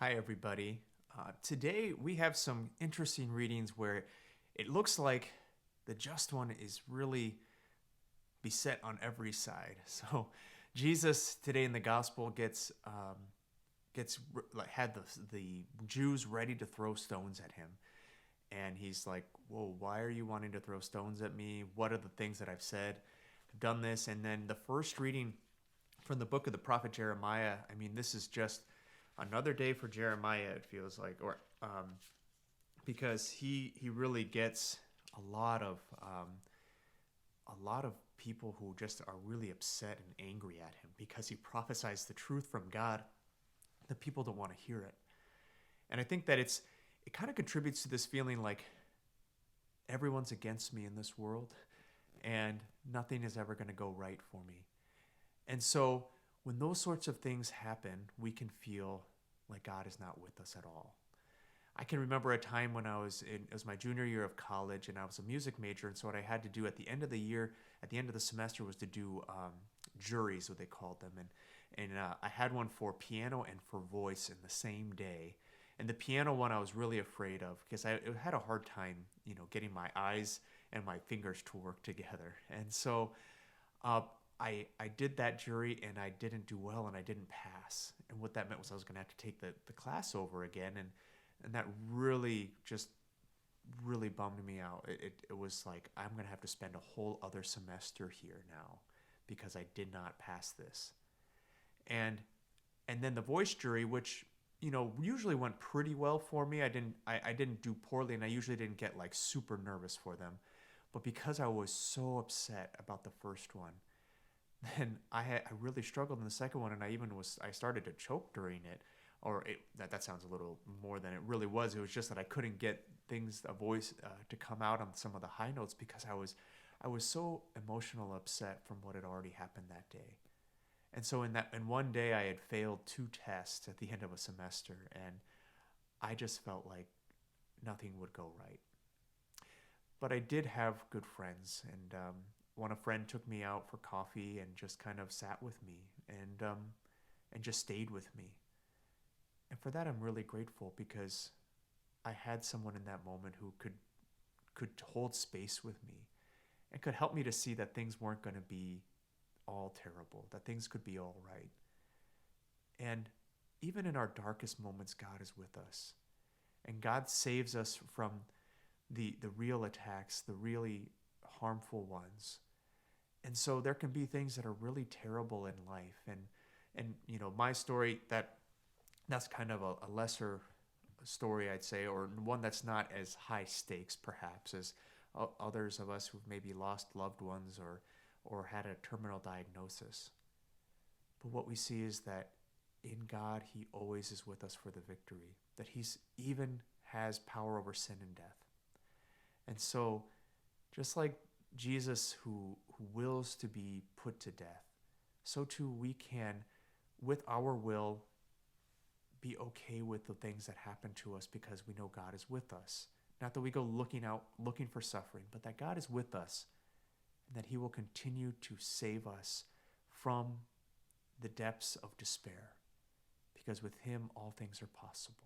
Hi, everybody. Today we have some interesting readings where it looks like the just one is really beset on every side. So Jesus today in the gospel had the Jews ready to throw stones at him, and he's like, "Whoa, why are you wanting to throw stones at me? What are the things that I've said? I've done this." And then the first reading from the book of the prophet Jeremiah. I mean, this is just another day for Jeremiah. It feels like, or because he really gets a lot of a lot of people who just are really upset and angry at him because he prophesies the truth from God. The people don't want to hear it, and I think that it kind of contributes to this feeling like everyone's against me in this world, and nothing is ever going to go right for me. And so when those sorts of things happen, we can feel like God is not with us at all. I can remember a time when it was my junior year of college, and I was a music major. And so what I had to do at the end of the year, at the end of the semester, was to do juries, what they called them. And I had one for piano and for voice in the same day. And the piano one I was really afraid of because I had a hard time, getting my eyes and my fingers to work together. And so uh, I did that jury and I didn't do well and I didn't pass. And what that meant was I was going to have to take the class over again. And that really just really bummed me out. It was like, I'm going to have to spend a whole other semester here now because I did not pass this. And and then the voice jury, which usually went pretty well for me. I didn't do poorly, and I usually didn't get like super nervous for them. But because I was so upset about the first one, then I really struggled in the second one, and I started to choke during it, that sounds a little more than it really was. It was just that I couldn't get a voice to come out on some of the high notes because I was so emotional upset from what had already happened that day. And so in one day I had failed two tests at the end of a semester, and I just felt like nothing would go right. But I did have good friends, and when a friend took me out for coffee and just kind of sat with me and just stayed with me. And for that, I'm really grateful because I had someone in that moment who could hold space with me and could help me to see that things weren't going to be all terrible, that things could be all right. And even in our darkest moments, God is with us. And God saves us from the real attacks, the really harmful ones. And so there can be things that are really terrible in life. And my story, that's kind of a lesser story, I'd say, or one that's not as high stakes perhaps as others of us who've maybe lost loved ones or had a terminal diagnosis. But what we see is that in God, He always is with us for the victory, that He's even has power over sin and death. And so, just like Jesus who wills to be put to death, so too we can, with our will, be okay with the things that happen to us because we know God is with us. Not that we go looking for suffering, but that God is with us and that He will continue to save us from the depths of despair because with Him all things are possible.